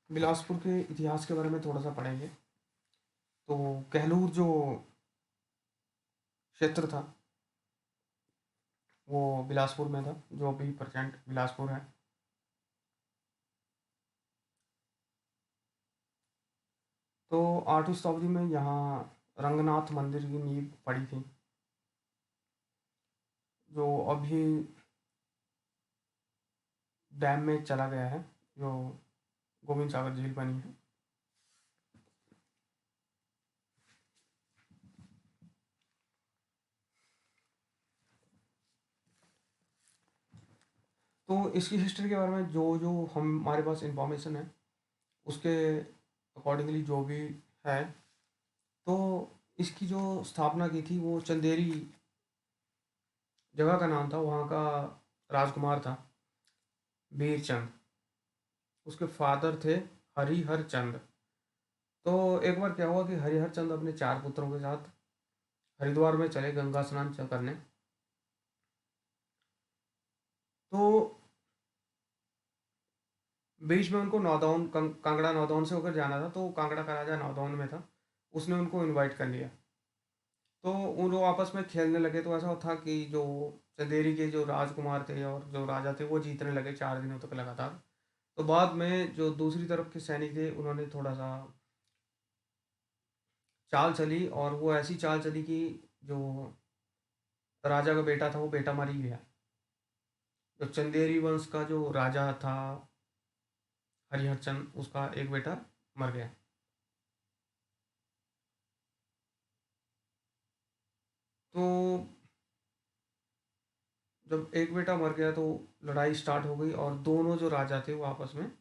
बिलासपुर के इतिहास के बारे में थोड़ा सा पढ़ेंगे। तो कहलूर जो क्षेत्र था वो बिलासपुर में था, जो अभी प्रेजेंट बिलासपुर है। तो 8वीं शताब्दी में यहाँ रंगनाथ मंदिर की नींव पड़ी थी, जो अभी डैम में चला गया है, जो गोविंद सागर झील बनी है। तो इसकी हिस्ट्री के बारे में जो जो हमारे पास इंफॉर्मेशन है, उसके अकॉर्डिंगली जो भी है, तो इसकी जो स्थापना की थी वो चंदेरी जगह का नाम था, वहाँ का राजकुमार था बीरचंद। उसके फादर थे हरिहर चंद। तो एक बार क्या हुआ कि हरिहर चंद अपने 4 पुत्रों के साथ हरिद्वार में चले गंगा स्नान करने। तो बीच में उनको नौदौन कांगड़ा नौदौन से होकर जाना था, तो कांगड़ा का राजा नौदौन में था, उसने उनको इनवाइट कर लिया। तो उन लोग आपस में खेलने लगे, तो ऐसा था कि जो चंदेरी के जो राजकुमार थे और जो राजा थे वो जीतने लगे 4 दिनों तक लगातार। तो बाद में जो दूसरी तरफ के सैनिक थे उन्होंने थोड़ा सा चाल चली, और वो ऐसी चाल चली कि जो राजा का बेटा था वो बेटा मर ही गया। जो चंदेरी वंश का जो राजा था हरिहरचंद, उसका एक बेटा मर गया। तो जब एक बेटा मर गया तो लड़ाई स्टार्ट हो गई, और दोनों जो राजा थे वो आपस में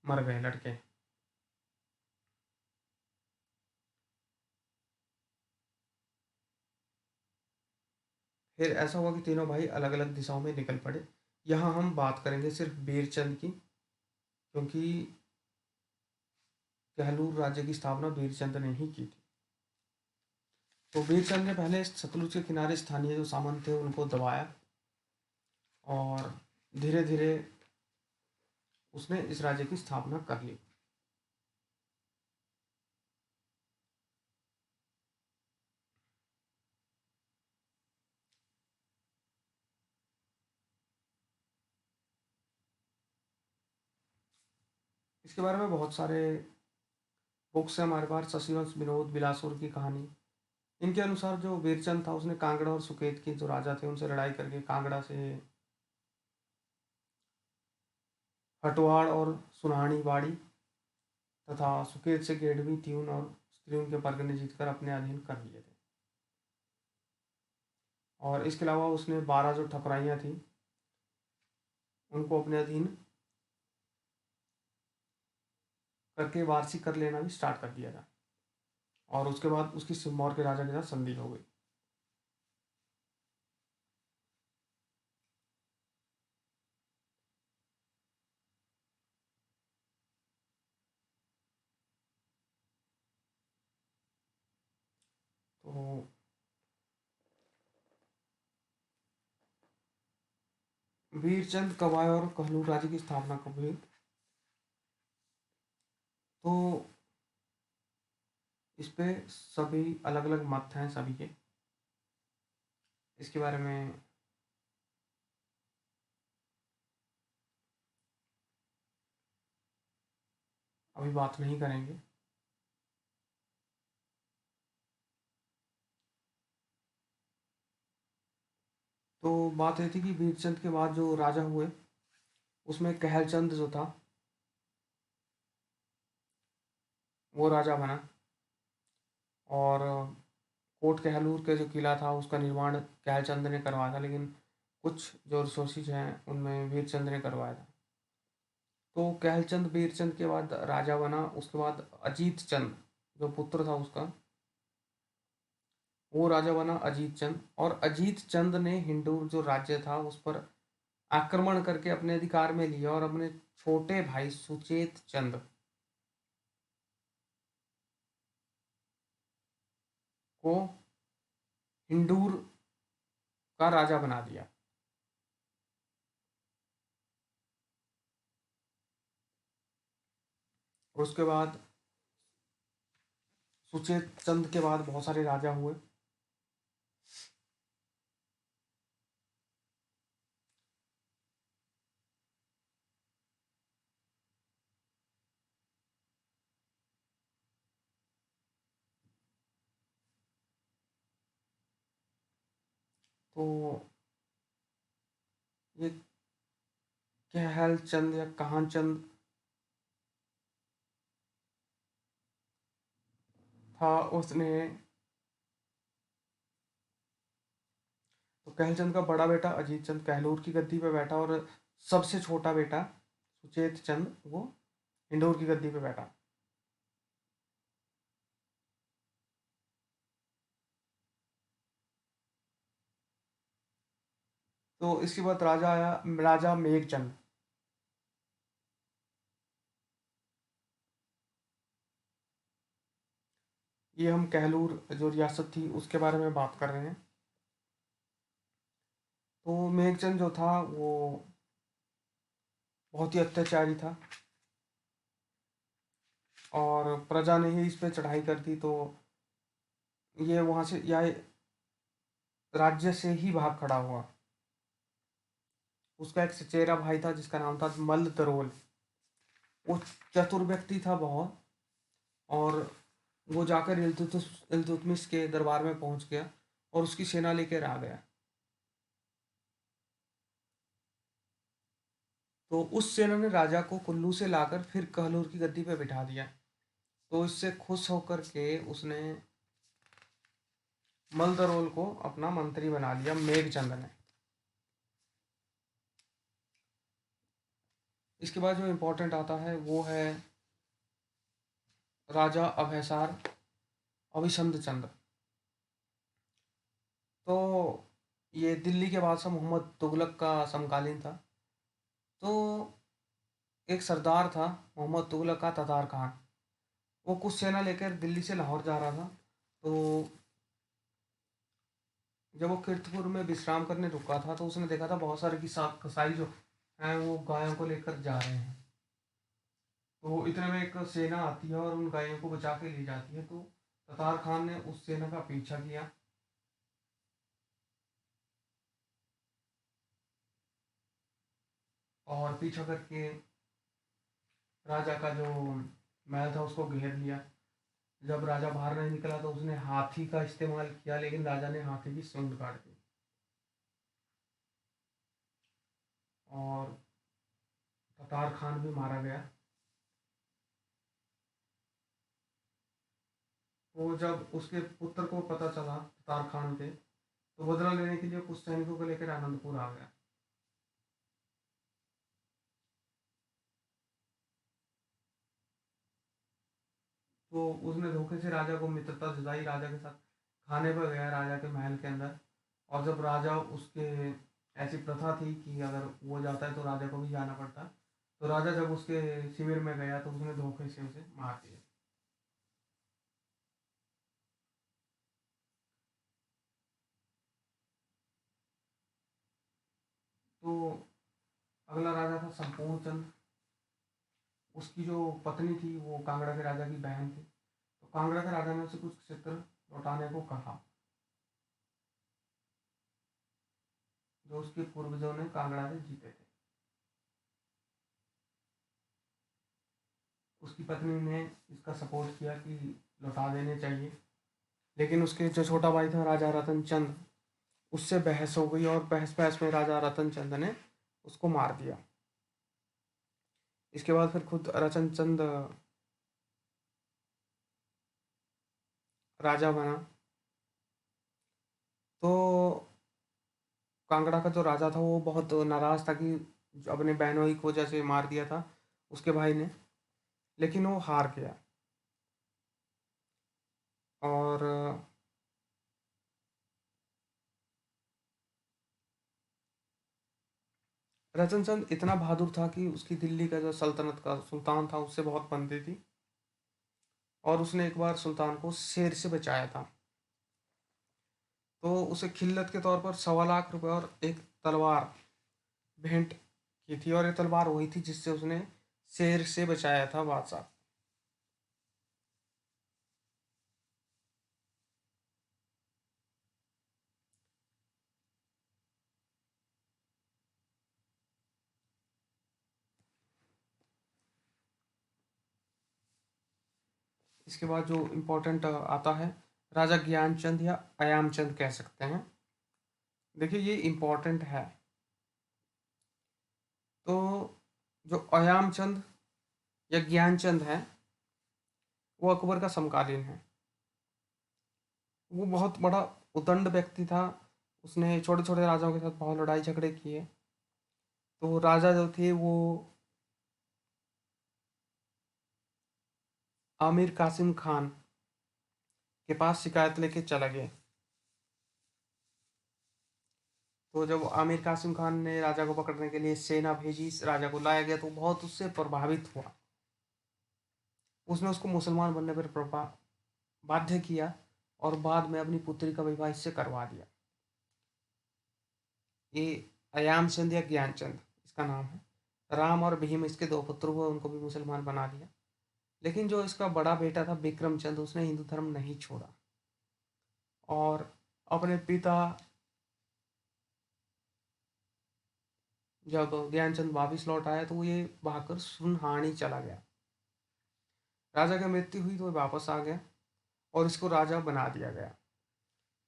मर गए लड़के। फिर ऐसा हुआ कि तीनों भाई अलग अलग दिशाओं में निकल पड़े। यहाँ हम बात करेंगे सिर्फ बीरचंद की, क्योंकि कहलूर राज्य की स्थापना बीरचंद ने ही की थी। तो बीरचंद ने पहले सतलुज के किनारे स्थानीय जो सामंत थे उनको दबाया, और धीरे धीरे उसने इस राज्य की स्थापना कर ली। इसके बारे में बहुत सारे बुक्स है हमारे पास। शशिवंश विनोद बिलासपुर की कहानी, इनके अनुसार जो वीरचंद था उसने कांगड़ा और सुकेत के जो राजा थे उनसे लड़ाई करके कांगड़ा से हटवाड़ और सुनानी बाड़ी तथा सुकेत से गेडवी त्यून और स्त्रियों के परगने जीतकर अपने अधीन कर लिए थे। और इसके अलावा उसने 12 जो ठकुराइयाँ थी उनको अपने अधीन करके वारसी कर लेना भी स्टार्ट कर दिया था। और उसके बाद उसकी सिरमौर के राजा के साथ संधि हो गई। तो वीरचंद कब आए और कहलूर राज्य की स्थापना कब हुई, तो इस पे सभी अलग अलग मत हैं सभी के। इसके बारे में अभी बात नहीं करेंगे। तो बात ये थी कि वीरचंद के बाद जो राजा हुए उसमें कहलचंद जो था वो राजा बना। और कोट कहलूर के जो किला था उसका निर्माण कहलचंद ने करवाया था, लेकिन कुछ जो रिसोर्सेज हैं उनमें वीरचंद ने करवाया था। तो कहलचंद वीरचंद के बाद राजा बना। उसके बाद अजीत चंद जो पुत्र था उसका, वो राजा बना अजीत चंद। और अजीत चंद ने हिंदू जो राज्य था उस पर आक्रमण करके अपने अधिकार में लिया, और अपने छोटे भाई सुचेत चंद को हिंदूर का राजा बना दिया। और उसके बाद सुचेत चंद के बाद बहुत सारे राजा हुए। तो ये कहल चंद या कहान चंद था, उसने तो कहलचंद का बड़ा बेटा अजीत चंद कहलूर की गद्दी पे बैठा, और सबसे छोटा बेटा सुचेत चंद वो इंदौर की गद्दी पे बैठा। तो इसके बाद राजा आया, राजा मेघचंद। ये हम कहलूर जो रियासत थी उसके बारे में बात कर रहे हैं। तो मेघचंद जो था वो बहुत ही अत्याचारी था, और प्रजा ने ही इस पे चढ़ाई कर दी, तो ये वहाँ से या राज्य से ही भाग खड़ा हुआ। उसका एक चचेरा भाई था जिसका नाम था मल्ल तरोल। वो चतुर व्यक्ति था बहुत, और वो जाकर इल्तुतमिश के दरबार में पहुंच गया और उसकी सेना लेकर आ गया। तो उस सेना ने राजा को कुल्लू से लाकर फिर कहलूर की गद्दी पे बिठा दिया। तो इससे खुश होकर के उसने मलदरोल को अपना मंत्री बना लिया, मेघचंद ने। इसके बाद जो इम्पोर्टेंट आता है वो है राजा अभयसार अभिसंध चंद। तो ये दिल्ली के बादशाह मोहम्मद तुगलक का समकालीन था। तो एक सरदार था मोहम्मद तुगलक का, ततार खान। वो कुछ सेना लेकर दिल्ली से लाहौर जा रहा था। तो जब वो कीर्तपुर में विश्राम करने रुका था तो उसने देखा था बहुत सारे कसाई जो हैं वो गायों को लेकर जा रहे हैं। तो इतने में एक सेना आती है और उन गायों को बचा के ले जाती है। तो ततार खान ने उस सेना का पीछा किया, और पीछा करके राजा का जो महल था उसको घेर लिया। जब राजा बाहर नहीं निकला तो उसने हाथी का इस्तेमाल किया, लेकिन राजा ने हाथी की सूंड काट दी, और ततार खान भी मारा गया। तो जब उसके पुत्र को पता चला ततार खान के, तो बदला लेने के लिए कुछ सैनिकों को लेकर आनंदपुर आ गया। तो उसने धोखे से राजा को मित्रता जताई, राजा के साथ खाने पर गया राजा के महल के अंदर। और जब राजा उसके ऐसी प्रथा थी कि अगर वो जाता है तो राजा को भी जाना पड़ता। तो राजा जब उसके शिविर में गया तो उसने धोखे से उसे मार दिया। तो अगला राजा था संपूर्ण चंद। उसकी जो पत्नी थी वो कांगड़ा के राजा की बहन थी। तो कांगड़ा के राजा ने उसे कुछ क्षेत्र लौटाने को कहा, जो उसके पूर्वजों ने कांगड़ा से जीते थे। उसकी पत्नी ने इसका सपोर्ट किया कि लौटा देने चाहिए, लेकिन उसके जो छोटा भाई था राजा रतन चंद, उससे बहस हो गई, और बहस बहस में राजा रतन चंद ने उसको मार दिया। इसके बाद फिर खुद रतन चंद राजा बना। तो कांगड़ा का जो राजा था वो बहुत नाराज था कि जो अपने बहनों की वजह से मार दिया था उसके भाई ने, लेकिन वो हार गया। और रतन चंद इतना बहादुर था कि उसकी दिल्ली का जो सल्तनत का सुल्तान था उससे बहुत बनती थी, और उसने एक बार सुल्तान को शेर से बचाया था। तो उसे खिल्लत के तौर पर 1.25 लाख रुपए और एक तलवार भेंट की थी, और ये तलवार वही थी जिससे उसने शेर से बचाया था बादशाह। इसके बाद जो इम्पोर्टेंट आता है, राजा ज्ञानचंद या अयामचंद कह सकते हैं। देखिए ये इम्पोर्टेंट है। तो जो अयामचंद या ज्ञानचंद है, वो अकबर का समकालीन है। वो बहुत बड़ा उदंड व्यक्ति था। उसने छोटे छोटे राजाओं के साथ बहुत लड़ाई झगड़े किए। तो राजा जो थे वो आमिर कासिम खान के पास शिकायत लेके चला गया। तो जब आमिर कासिम खान ने राजा को पकड़ने के लिए सेना भेजी, राजा को लाया गया, तो बहुत उससे प्रभावित हुआ। उसने उसको मुसलमान बनने पर बाध्य किया और बाद में अपनी पुत्री का विवाह इससे करवा दिया। ये अयाम चंद या ज्ञानचंद इसका नाम है। राम और भीम इसके दो पुत्र हुए, उनको भी मुसलमान बना दिया। लेकिन जो इसका बड़ा बेटा था विक्रम चंद, उसने हिंदू धर्म नहीं छोड़ा और अपने पिता, जब ज्ञानचंद वापिस लौट आया तो ये भागकर सुनहानी चला गया। राजा की मृत्यु हुई तो वापस आ गया और इसको राजा बना दिया गया।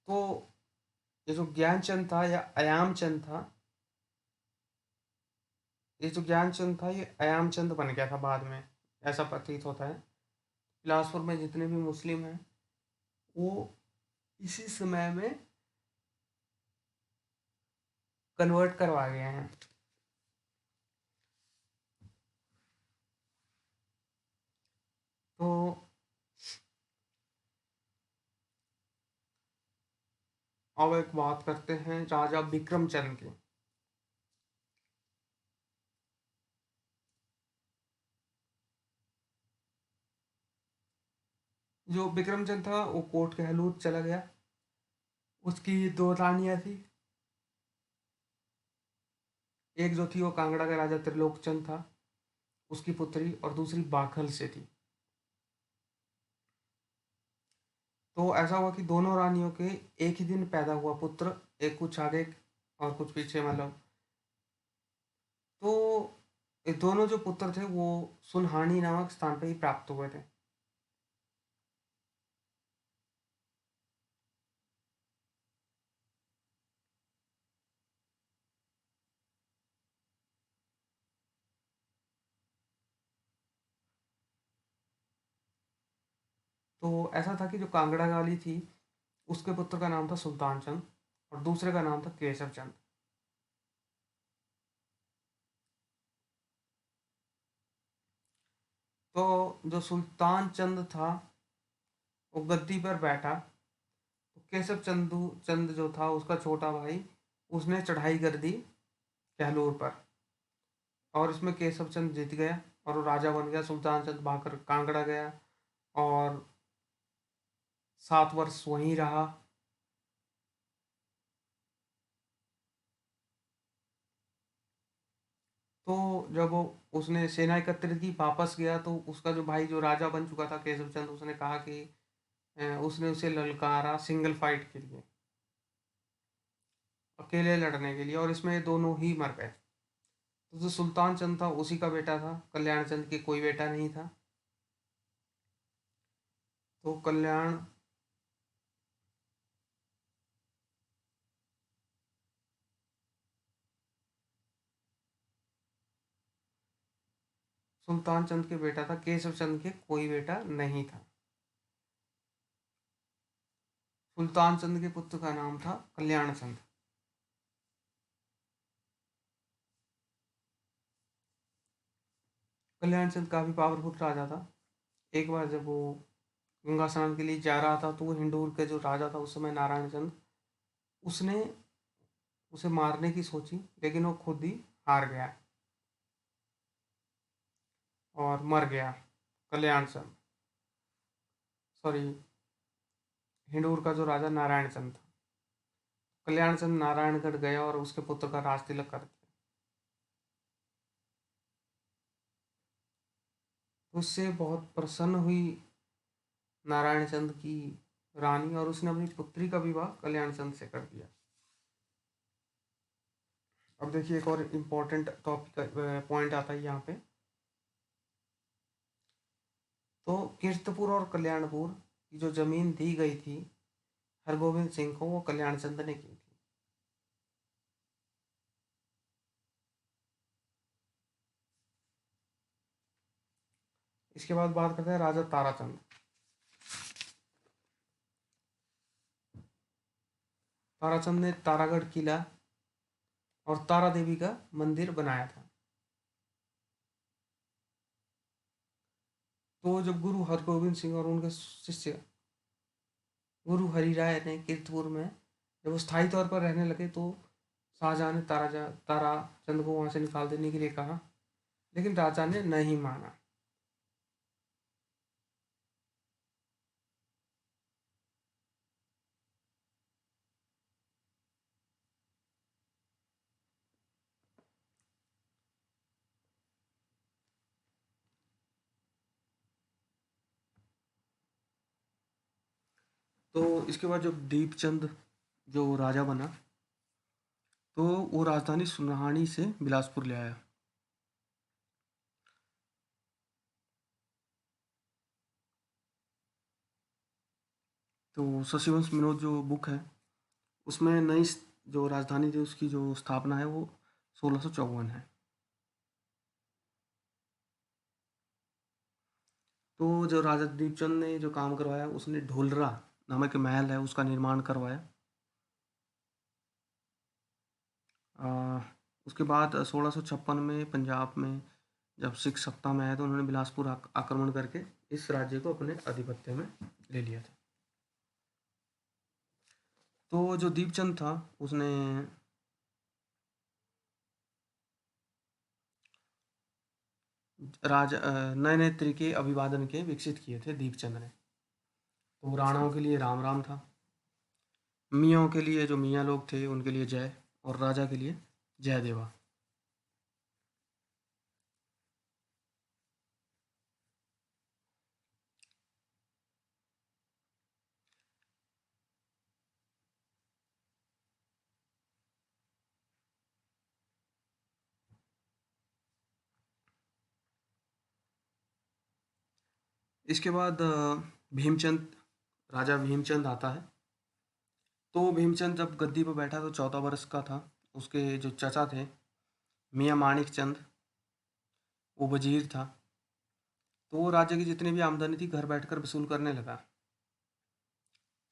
तो ये जो ज्ञानचंद था या अयामचंद था, ये जो ज्ञानचंद था ये अयामचंद बन गया था बाद में, ऐसा प्रतीत होता है। बिलासपुर में जितने भी मुस्लिम हैं वो इसी समय में कन्वर्ट करवा गए हैं। तो अब एक बात करते हैं राजा विक्रमचंद की। जो विक्रमचंद था वो कोट कहलूर चला गया। उसकी दो रानियां थी। एक जो थी वो कांगड़ा का राजा त्रिलोकचंद था, उसकी पुत्री, और दूसरी बाखल से थी। तो ऐसा हुआ कि दोनों रानियों के एक ही दिन पैदा हुआ पुत्र, एक कुछ आगे और कुछ पीछे, मतलब। तो ये दोनों जो पुत्र थे वो सुनहानी नामक स्थान पर ही प्राप्त हुए थे। तो ऐसा था कि जो कांगड़ा वाली थी उसके पुत्र का नाम था सुल्तान चंद और दूसरे का नाम था केशव चंद। तो जो सुल्तान चंद था वो गद्दी पर बैठा, तो केशव चंद जो था उसका छोटा भाई, उसने चढ़ाई कर दी कहलूर पर और इसमें केशव चंद जीत गया और वो राजा बन गया। सुल्तान चंद भागकर कांगड़ा गया और 7 वर्ष वहीं रहा। तो जब उसने सेना एकत्रित की, वापस गया, तो उसका जो भाई जो राजा बन चुका था केशव चंद, उसने कहा कि उसने उसे ललकारा सिंगल फाइट के लिए, अकेले लड़ने के लिए, और इसमें ये दोनों ही मर गए। तो जो सुल्तान चंद था उसी का बेटा था, कल्याण चंद के कोई बेटा नहीं था। तो सुल्तान चंद के बेटा था, केशव चंद के कोई बेटा नहीं था। सुल्तान चंद के पुत्र का नाम था कल्याण चंद। कल्याण चंद काफी पावरफुल राजा था। एक बार जब वो गंगा स्नान के लिए जा रहा था तो वो हिंदूर के जो राजा था उस समय नारायण चंद, उसने उसे मारने की सोची, लेकिन वो खुद ही हार गया और मर गया। कल्याण चंद, सॉरी, हिंदूर का जो राजा नारायण चंद था। कल्याण चंद नारायणगढ़ गया और उसके पुत्र का राज तिलक कर दिया। तो उससे बहुत प्रसन्न हुई नारायण चंद की रानी और उसने अपनी पुत्री का विवाह कल्याण चंद से कर दिया। अब देखिए एक और इम्पोर्टेंट टॉपिक पॉइंट आता है यहाँ पे। तो कीर्तपुर और कल्याणपुर की जो जमीन दी गई थी हरगोविंद सिंह को, वो कल्याण चंद ने की थी। इसके बाद बात करते हैं राजा ताराचंद। ताराचंद ने तारागढ़ किला और तारा देवी का मंदिर बनाया था। तो जब गुरु हरगोविंद सिंह और उनके शिष्य गुरु हरिराय ने कीर्तपुर में जब वो स्थायी तौर पर रहने लगे, तो शाहजहां ने ताराचंद को वहां से निकाल देने के लिए कहा, लेकिन राजा ने नहीं माना। तो इसके बाद जब दीपचंद जो राजा बना, तो वो राजधानी सुनाहानी से बिलासपुर ले आया। तो शशिवंश विनोद जो बुक है, उसमें नई जो राजधानी थी उसकी जो स्थापना है वो 1654 है। तो जो राजा दीपचंद ने जो काम करवाया, उसने ढोलरा नामक महल है उसका निर्माण करवाया। आ, उसके बाद 1656 में पंजाब में जब सिख सत्ता में आए, तो उन्होंने बिलासपुर आक्रमण करके इस राज्य को अपने आधिपत्य में ले लिया था। तो जो दीपचंद था, उसने नए नए तरीके अभिवादन के विकसित किए थे दीपचंद ने। तो राणाओं के लिए राम राम था, मियाँ के लिए जो मियाँ लोग थे उनके लिए जय, और राजा के लिए जय देवा। इसके बाद भीमचंद राजा भीमचंद आता है। तो भीमचंद जब गद्दी पर बैठा तो 14 वर्ष का था। उसके जो चाचा थे मियाँ माणिक चंद, वो वजीर था। तो वो राज्य की जितनी भी आमदनी थी घर बैठकर वसूल करने लगा।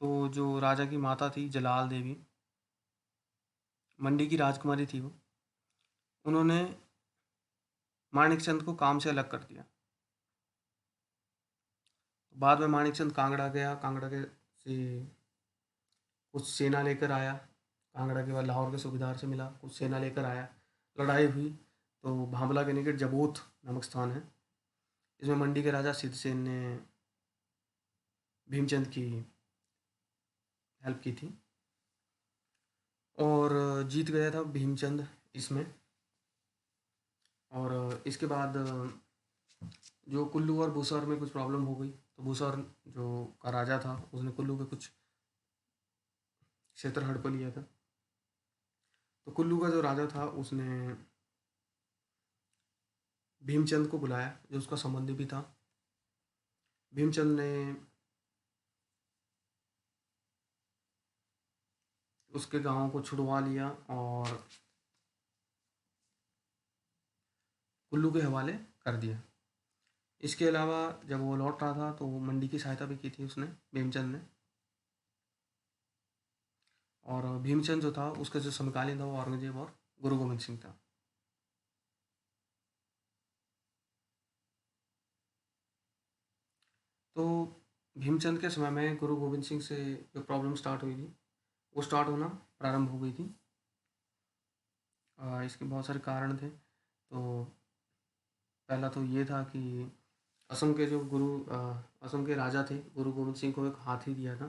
तो जो राजा की माता थी जलाल देवी, मंडी की राजकुमारी थी वो, उन्होंने माणिक चंद को काम से अलग कर दिया। बाद में माणिक चंद कांगड़ा गया, कांगड़ा के से कुछ सेना लेकर आया। कांगड़ा के बाद लाहौर के सूबेदार से मिला, कुछ सेना लेकर आया, लड़ाई हुई। तो भांबला के निकट जबोथ नामक स्थान है, इसमें मंडी के राजा सिद्धसेन ने भीमचंद की हेल्प की थी और जीत गया था भीमचंद इसमें। और इसके बाद जो कुल्लू और भूसौर में कुछ प्रॉब्लम हो गई, तो भूसौर जो का राजा था उसने कुल्लू के कुछ क्षेत्र हड़प लिया था। तो कुल्लू का जो राजा था उसने भीमचंद को बुलाया, जो उसका संबंधी भी था। भीमचंद ने उसके गांव को छुड़वा लिया और कुल्लू के हवाले कर दिया। इसके अलावा जब वो लौट रहा था तो मंडी की सहायता भी की थी उसने, भीमचंद ने। और भीमचंद जो था उसका जो समकालीन था वो औरंगजेब और गुरु गोविंद सिंह था। तो भीमचंद के समय में गुरु गोविंद सिंह से जो प्रॉब्लम स्टार्ट हुई थी, वो स्टार्ट होना प्रारंभ हो गई थी। इसके बहुत सारे कारण थे। तो पहला तो ये था कि असम के जो असम के राजा थे, गुरु गोविंद सिंह को एक हाथी दिया था,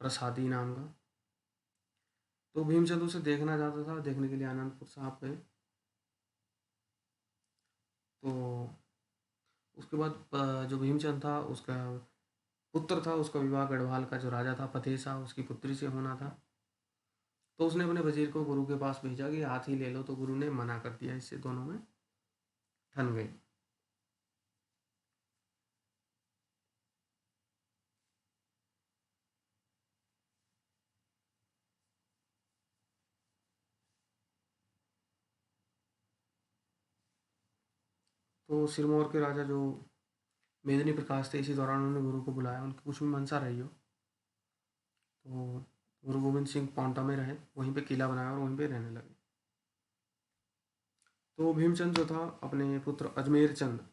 प्रसादी नाम का। तो भीमचंद उसे देखना चाहता था, देखने के लिए आनंदपुर साहब गए। तो उसके बाद जो भीमचंद था उसका पुत्र था, उसका विवाह गढ़वाल का जो राजा था फतेह शाह, उसकी पुत्री से होना था। तो उसने अपने वजीर को गुरु के पास भेजा कि हाथी ले लो, तो गुरु ने मना कर दिया। इससे दोनों में ठन गई। तो सिरमौर के राजा जो मेदिनी प्रकाश थे, इसी दौरान उन्होंने गुरु को बुलाया, उनकी कुछ भी मंशा रही हो। तो गुरु गोविंद सिंह पांवटा में रहे, वहीं पे किला बनाया और वहीं पे रहने लगे। तो भीमचंद जो था अपने पुत्र अजमेर चंद,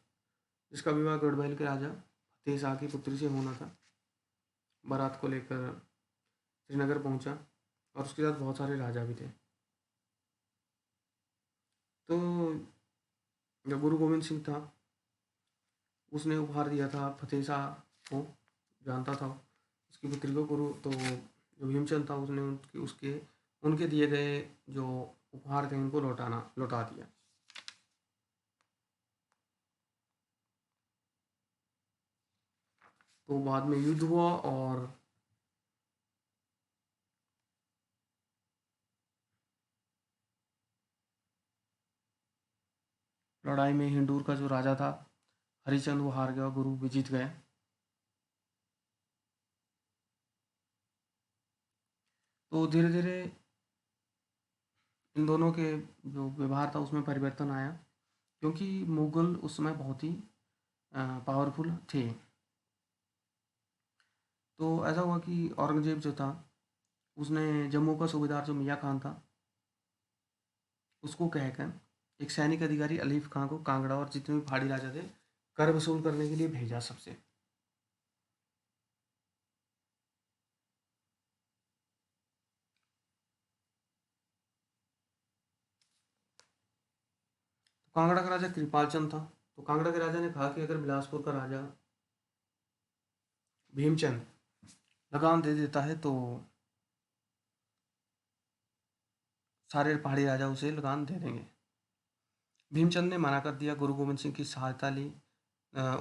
जिसका विवाह गढ़वाल के राजा फतेह शाह की पुत्री से होना था, बारात को लेकर श्रीनगर पहुंचा और उसके साथ बहुत सारे राजा भी थे। तो जो गुरु गोविंद सिंह था, उसने उपहार दिया था फतेह शाह को, जानता था उसकी पुत्री को। गुरु तो जो भीमचंद था, उसने उनके उसके उनके दिए गए जो उपहार थे उनको लौटा दिया। तो बाद में युद्ध हुआ और लड़ाई में हिंदूर का जो राजा था हरिचंद, वो हार गया, गुरु भी जीत गए। तो धीरे धीरे इन दोनों के जो व्यवहार था उसमें परिवर्तन आया, क्योंकि मुगल उस समय बहुत ही पावरफुल थे। तो ऐसा हुआ कि औरंगजेब जो था, उसने जम्मू का सूबेदार जो मियाँ खान था, उसको कहकर एक सैनिक अधिकारी अलीफ खां को कांगड़ा और जितने भी पहाड़ी राजा थे, कर वसूल करने के लिए भेजा सबसे। तो कांगड़ा का राजा कृपाल चंद था। तो कांगड़ा के राजा ने कहा कि अगर बिलासपुर का राजा भीमचंद लगान दे देता है तो सारे पहाड़ी राजा उसे लगान दे देंगे। भीमचंद ने मना कर दिया, गुरु गोविंद सिंह की सहायता ली।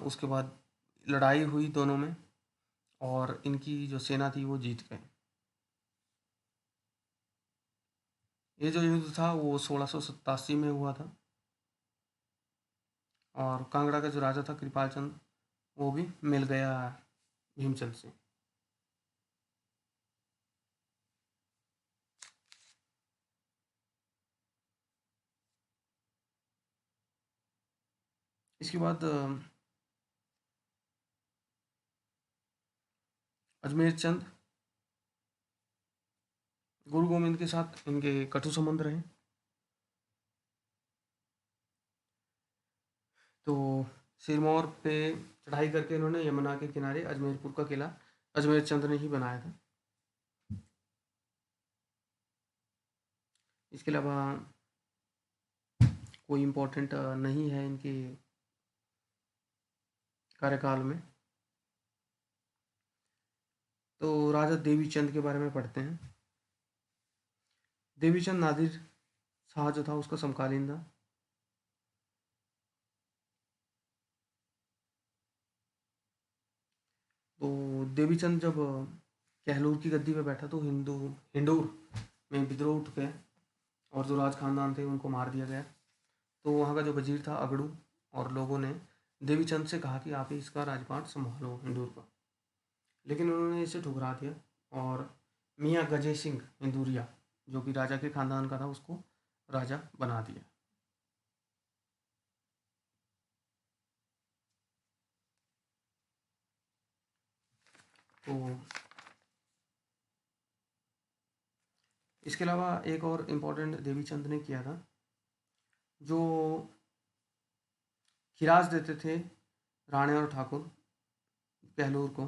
उसके बाद लड़ाई हुई दोनों में और इनकी जो सेना थी वो जीत गई। ये जो युद्ध था वो 1687 में हुआ था और कांगड़ा का जो राजा था कृपाल चंद, वो भी मिल गया भीमचंद से। इसके बाद अजमेर चंद, गुरु गोविंद के साथ इनके कटु संबंध रहे। तो सिरमौर पे चढ़ाई करके इन्होंने यमुना के किनारे अजमेरपुर का किला अजमेर चंद ने ही बनाया था। इसके अलावा कोई इम्पोर्टेंट नहीं है इनके कार्यकाल में। तो राजा देवी चंद के बारे में पढ़ते हैं। देवी चंद नादिर शाह जो था उसका समकालीन था। तो देवी चंद जब कहलूर की गद्दी पे बैठा तो हिंदूर में विद्रोह उठ गए और जो राज खानदान थे उनको मार दिया गया। तो वहाँ का जो वजीर था अगड़ू, और लोगों ने देवी चंद से कहा कि आप ही इसका राजपाट संभालो हिंदूर का, लेकिन उन्होंने इसे ठुकरा दिया और मियाँ गजय सिंह हिंदूरिया, जो कि राजा के खानदान का था, उसको राजा बना दिया। तो इसके अलावा एक और इम्पोर्टेंट देवी चंद ने किया था, जो खिराज देते थे राणे और ठाकुर कहलूर को,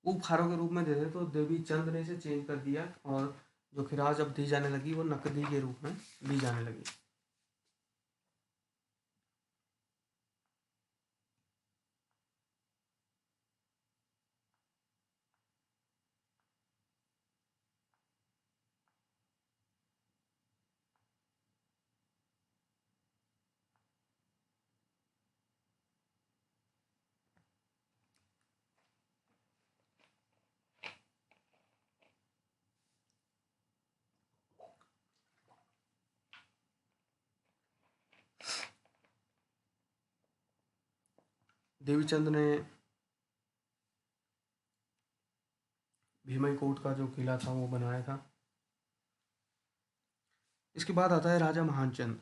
वो उपहारों के रूप में देते थे। तो देवी चंद ने इसे चेंज कर दिया और जो खिराज अब दी जाने लगी वो नकदी के रूप में दी जाने लगी। देवी चंद ने भीमई कोट का जो किला था वो बनाया था। इसके बाद आता है राजा महानचंद।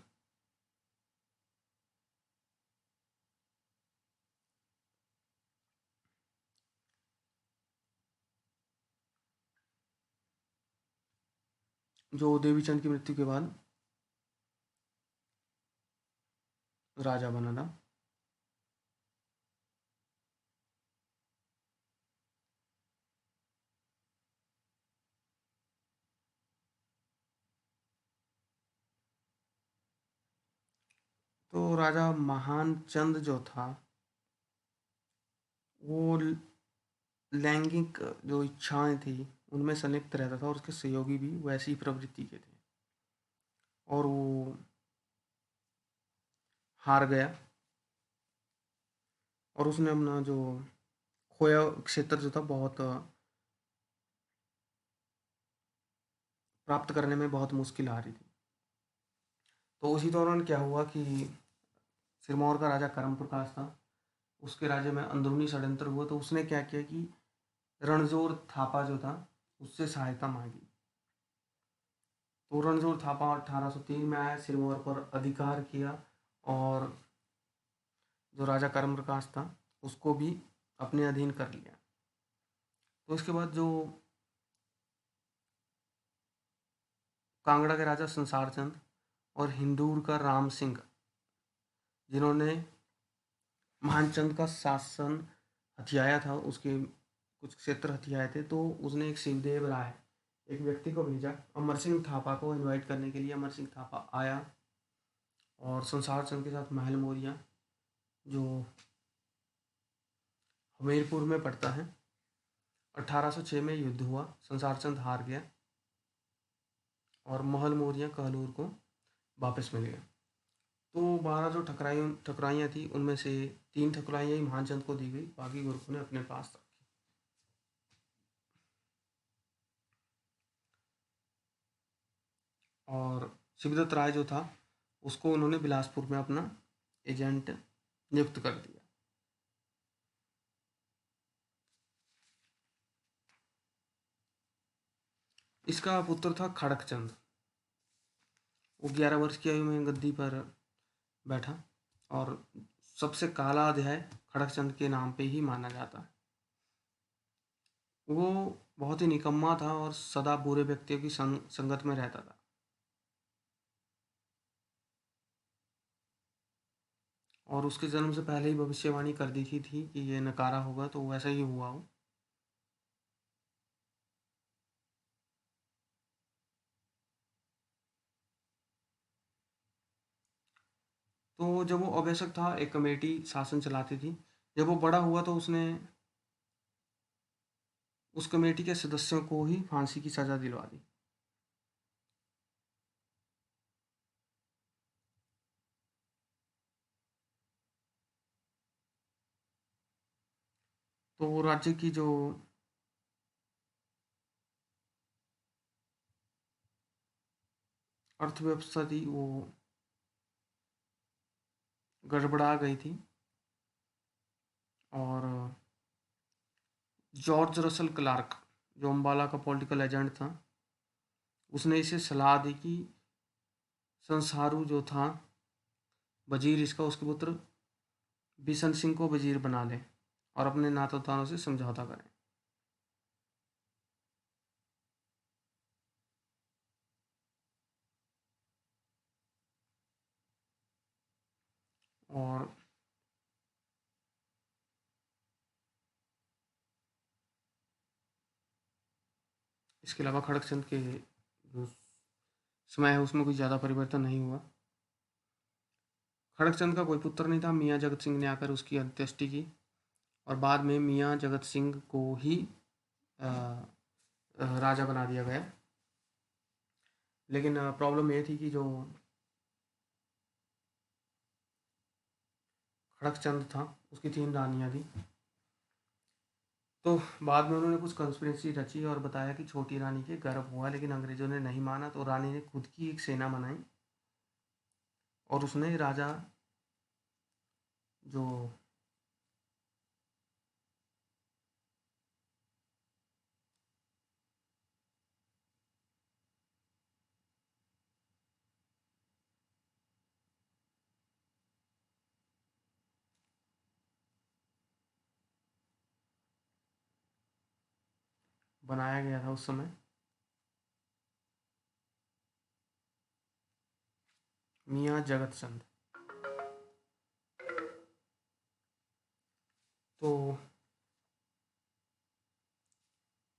जो देवीचंद की मृत्यु के बाद राजा बना था। तो राजा महान चंद जो था वो लैंगिक जो इच्छाएं थी उनमें संलिप्त रहता था और उसके सहयोगी भी वैसी प्रवृत्ति के थे, और वो हार गया और उसने अपना जो खोया क्षेत्र जो था बहुत प्राप्त करने में बहुत मुश्किल आ रही थी। तो उसी दौरान क्या हुआ कि सिरमौर का राजा कर्म प्रकाश था, उसके राज्य में अंदरूनी षड्यंत्र हुआ, तो उसने क्या किया कि रणजोर थापा जो था उससे सहायता मांगी। तो रणजोर थापा 1803 में आया, सिरमौर पर अधिकार किया और जो राजा कर्म प्रकाश था उसको भी अपने अधीन कर लिया। तो इसके बाद जो कांगड़ा के राजा संसार चंद और हिंदूर का राम सिंह, जिन्होंने मानचंद का शासन हथियाया था, उसके कुछ क्षेत्र हथियाए थे, तो उसने एक शिवदेव राय एक व्यक्ति को भेजा अमर सिंह थापा को इनवाइट करने के लिए। अमर सिंह थापा आया और संसार चंद के साथ महल मोरिया जो हमीरपुर में पड़ता है, 1806 में युद्ध हुआ। संसार चंद हार गया और महल मोरिया कहलूर को वापस मिल गया। तो 12 जो ठकुराइयाँ थी उनमें से 3 ठकुराइयाँ ही महानचंद को दी गई, बाकी गोरखों ने अपने पास रखी। और शिवदत्त राय जो था उसको उन्होंने बिलासपुर में अपना एजेंट नियुक्त कर दिया। इसका पुत्र था खड़कचंद। वो 11 वर्ष की आयु में गद्दी पर बैठा और सबसे काला अध्याय खड़कचंद के नाम पे ही माना जाता है। वो बहुत ही निकम्मा था और सदा बुरे व्यक्तियों की संगत में रहता था। और उसके जन्म से पहले ही भविष्यवाणी कर दी थी कि ये नकारा होगा, तो वैसा ही हुआ हो। तो जब वो अभ्यसक था एक कमेटी शासन चलाती थी। जब वो बड़ा हुआ तो उसने उस कमेटी के सदस्यों को ही फांसी की सजा दिलवा दी। तो राज्य की जो अर्थव्यवस्था थी वो गड़बड़ा गई थी। और जॉर्ज रसल क्लार्क जो अम्बाला का पॉलिटिकल एजेंट था, उसने इसे सलाह दी कि संसारू जो था वजीर इसका, उसके पुत्र बिशन सिंह को वजीर बना ले और अपने नातोतानों से समझौता करें। और इसके अलावा खड़गचंद के जो समय है उसमें कोई ज़्यादा परिवर्तन नहीं हुआ। खड़गचंद का कोई पुत्र नहीं था। मियाँ जगत सिंह ने आकर उसकी अंत्येष्टि की और बाद में मियाँ जगत सिंह को ही राजा बना दिया गया। लेकिन प्रॉब्लम ये थी कि जो खड़गचंद था उसकी 3 रानियाँ थी। तो बाद में उन्होंने कुछ कंस्पिरेसी रची और बताया कि छोटी रानी के गर्भ हुआ, लेकिन अंग्रेज़ों ने नहीं माना। तो रानी ने खुद की एक सेना बनाई और उसने राजा जो बनाया गया था उस समय, मियाँ जगतचंद। तो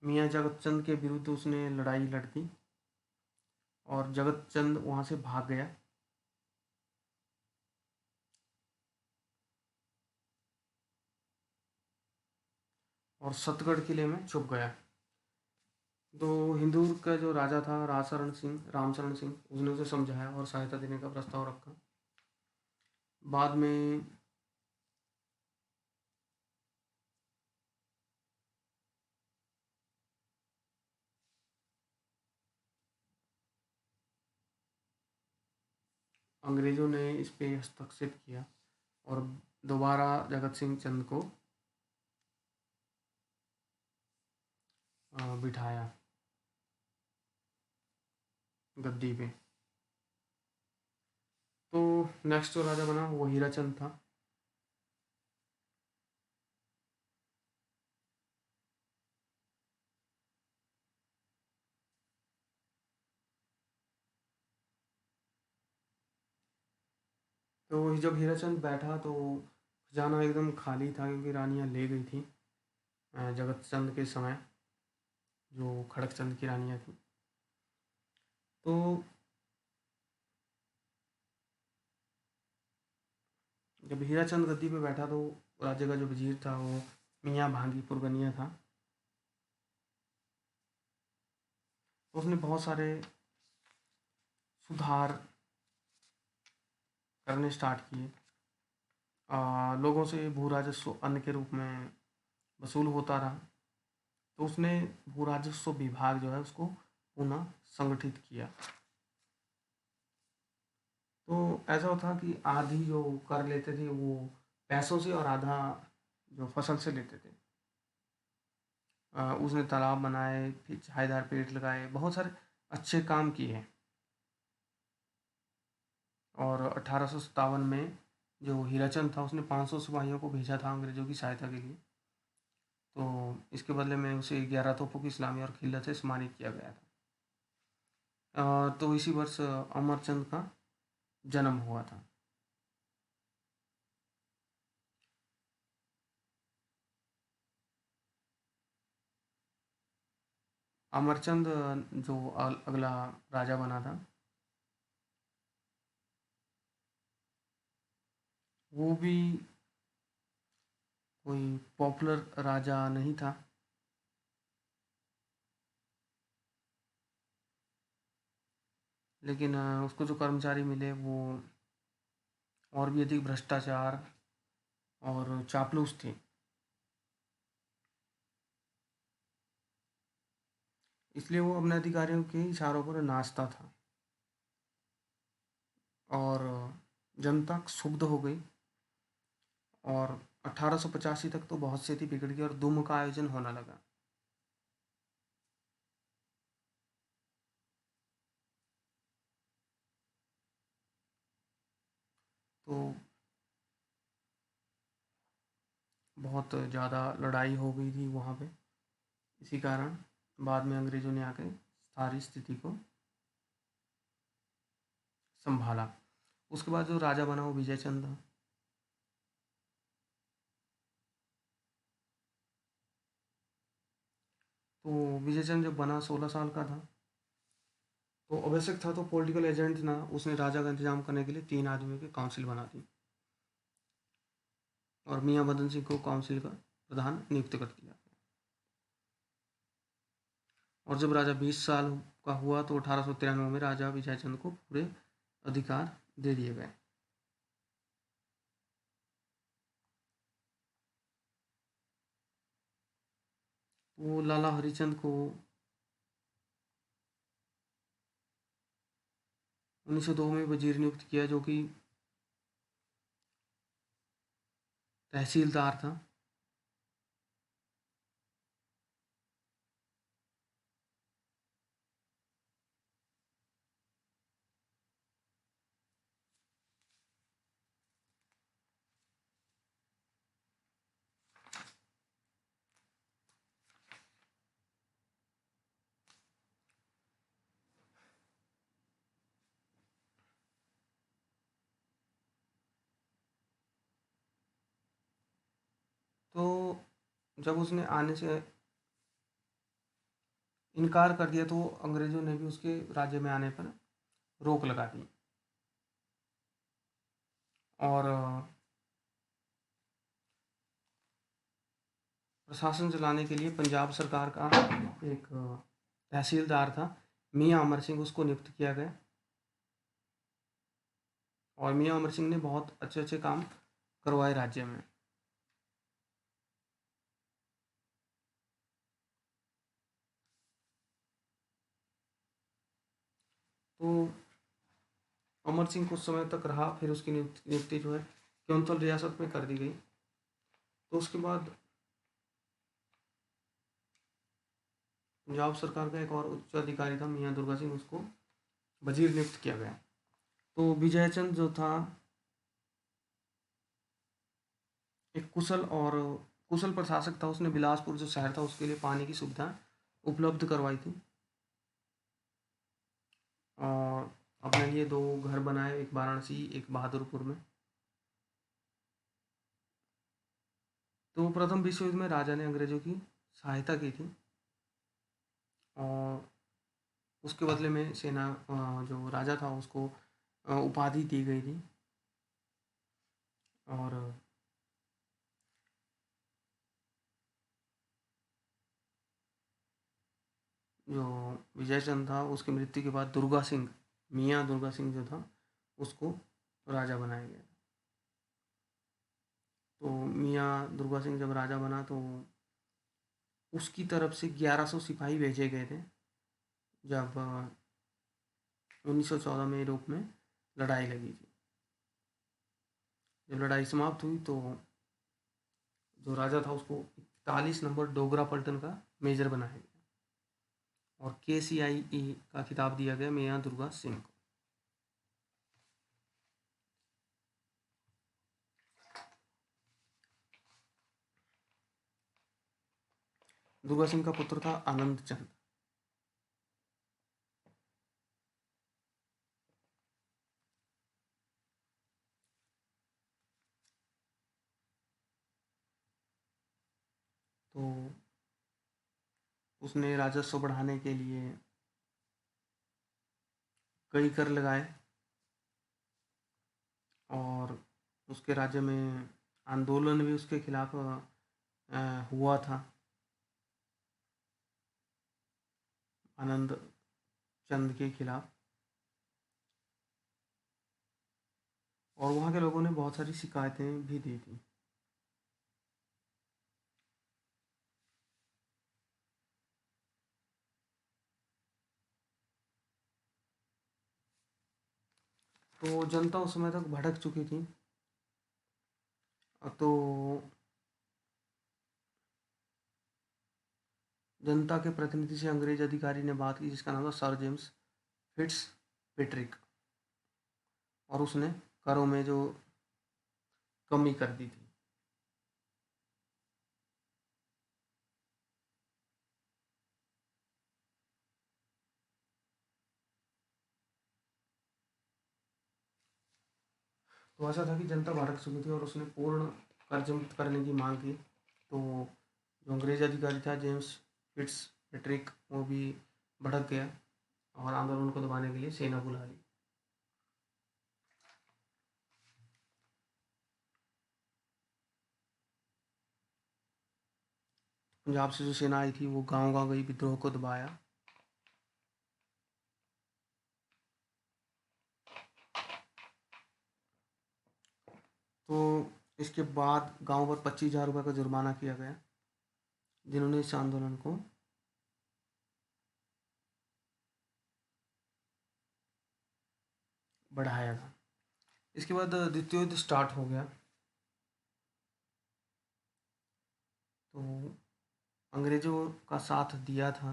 मियाँ जगतचंद के विरुद्ध उसने लड़ाई लड़ दी और जगतचंद वहाँ से भाग गया और सतगढ़ किले में छुप गया। तो हिंदूर का जो राजा था रामचरण सिंह उसने उसे समझाया और सहायता देने का प्रस्ताव रखा। बाद में अंग्रेज़ों ने इस पे हस्तक्षेप किया और दोबारा जगत सिंह चंद को बिठाया गद्दी पे। तो नेक्स्ट जो राजा बना वो हीराचंद था। तो जब हीराचंद बैठा तो खजाना एकदम खाली था क्योंकि रानियां ले गई थी जगत चंद के समय, जो खड़गचंद की रानियां थी। तो जब हीराचंद गद्दी पे बैठा तो राज्य का जो वजीर था वो मियाँ भांगी पुरगनिया था। तो उसने बहुत सारे सुधार करने स्टार्ट किए। लोगों से भू राजस्व अन्न के रूप में वसूल होता रहा। तो उसने भू राजस्व विभाग जो है उसको पुनः संगठित किया। तो ऐसा होता कि आधी जो कर लेते थे वो पैसों से और आधा जो फसल से लेते थे। उसने तालाब बनाए, फिर छायादार पेड़ लगाए, बहुत सारे अच्छे काम किए। और 1857 में जो हीराचंद था उसने 500 सिपाहियों को भेजा था अंग्रेज़ों की सहायता के लिए। तो इसके बदले में उसे 11 तोपों की सलामी और खिल्लत से सम्मानित किया गया था। तो इसी वर्ष अमरचंद का जन्म हुआ था। अमरचंद जो अगला राजा बना था वो भी कोई पॉपुलर राजा नहीं था। लेकिन उसको जो कर्मचारी मिले वो और भी अधिक भ्रष्टाचार और चापलूस थे। इसलिए वो अपने अधिकारियों के इशारों पर नाचता था और जनता क्षुब्ध हो गई। और 1885 तक तो बहुत स्थिति बिगड़ गई और दुम का आयोजन होने लगा। तो बहुत ज़्यादा लड़ाई हो गई थी वहाँ पे। इसी कारण बाद में अंग्रेज़ों ने आके सारी स्थिति को संभाला। उसके बाद जो राजा बना वो विजय चंद था। तो विजय चंद जब बना 16 साल का था। तो आवश्यक था तो पॉलिटिकल एजेंट ना उसने राजा का इंतजाम करने के लिए 3 आदमियों की काउंसिल बना दी और मियाँ मदन सिंह को काउंसिल का प्रधान नियुक्त कर दिया। और जब राजा 20 साल का हुआ तो 1893 में राजा विजयचंद को पूरे अधिकार दे दिए गए। वो लाला हरिचंद को 1902 में वजीर नियुक्त किया जो कि तहसीलदार था। जब उसने आने से इनकार कर दिया तो अंग्रेज़ों ने भी उसके राज्य में आने पर रोक लगा दी। और प्रशासन चलाने के लिए पंजाब सरकार का एक तहसीलदार था, मियाँ अमर सिंह, उसको नियुक्त किया गया। और मियाँ अमर सिंह ने बहुत अच्छे अच्छे काम करवाए राज्य में। तो अमर सिंह कुछ समय तक रहा, फिर उसकी नियुक्ति जो है क्योंथल रियासत में कर दी गई। तो उसके बाद पंजाब सरकार का एक और उच्च अधिकारी था, मियाँ दुर्गा सिंह, उसको वजीर नियुक्त किया गया। तो विजय चंद जो था एक कुशल प्रशासक था। उसने बिलासपुर जो शहर था उसके लिए पानी की सुविधा उपलब्ध करवाई थी। और अपने लिए दो घर बनाए, एक वाराणसी, एक बहादुरपुर में। तो प्रथम विश्व युद्ध में राजा ने अंग्रेजों की सहायता की थी, और उसके बदले में सेना जो राजा था उसको उपाधि दी गई थी। और जो विजय चंद था उसकी मृत्यु के बाद दुर्गा सिंह, मियाँ दुर्गा सिंह जो था, उसको राजा बनाया गया। तो मियाँ दुर्गा सिंह जब राजा बना तो उसकी तरफ से 1100 सिपाही भेजे गए थे, जब 1914 में यूरोप में लड़ाई लगी थी। जब लड़ाई समाप्त हुई तो जो राजा था उसको 41 नंबर डोगरा पल्टन का मेजर बनाया गया, और KCIE का खिताब दिया गया मियाँ दुर्गा सिंह को। दुर्गा सिंह का पुत्र था आनंद चंद। तो उसने राजस्व बढ़ाने के लिए कई कर लगाए, और उसके राज्य में आंदोलन भी उसके खिलाफ हुआ था, आनंद चंद के खिलाफ। और वहाँ के लोगों ने बहुत सारी शिकायतें भी दी थी। तो जनता उस समय तक भड़क चुकी थी। तो जनता के प्रतिनिधि से अंग्रेज अधिकारी ने बात की, जिसका नाम था सर जेम्स फिट्स पेट्रिक, और उसने करों में जो कमी कर दी थी। तो ऐसा था कि जनता भड़क चुकी थी और उसने पूर्ण कर्ज मुक्त करने की मांग की। तो जो अंग्रेज अधिकारी था जेम्स फिट्स पेट्रिक, वो भी भड़क गया और आंदोलन को दबाने के लिए सेना बुला ली। पंजाब से जो सेना आई थी वो गांव गांव गई, विद्रोह को दबाया। तो इसके बाद गांव पर 25,000 रुपये का जुर्माना किया गया जिन्होंने इस आंदोलन को बढ़ाया था। इसके बाद द्वितीय युद्ध स्टार्ट हो गया। तो अंग्रेज़ों का साथ दिया था।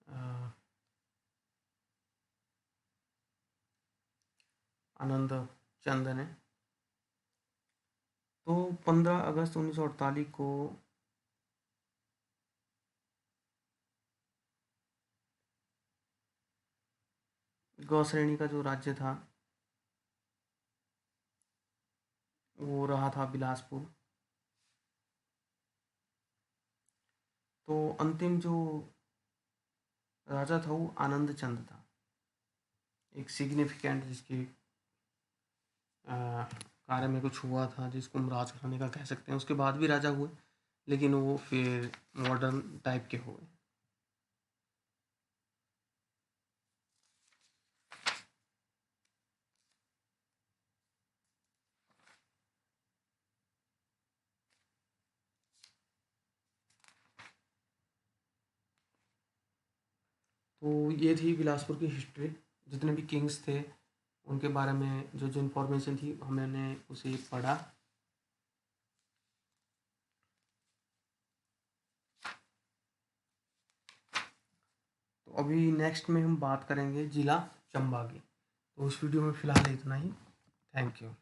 अ, आनंद चंद ने। तो 15 अगस्त 1948 को गौ श्रेणी का जो राज्य था वो रहा था बिलासपुर। तो अंतिम जो राजा था वो आनंद चंद था, एक सिग्निफिकेंट जिसकी कार्य में कुछ हुआ था जिसको हम राज घराने का कह सकते हैं। उसके बाद भी राजा हुए, लेकिन वो फिर मॉडर्न टाइप के हुए। तो ये थी बिलासपुर की हिस्ट्री। जितने भी किंग्स थे उनके बारे में जो जो इन्फॉर्मेशन थी हमने उसे पढ़ा। तो अभी नेक्स्ट में हम बात करेंगे जिला चंबा की। तो उस वीडियो में फ़िलहाल इतना ही। Thank you.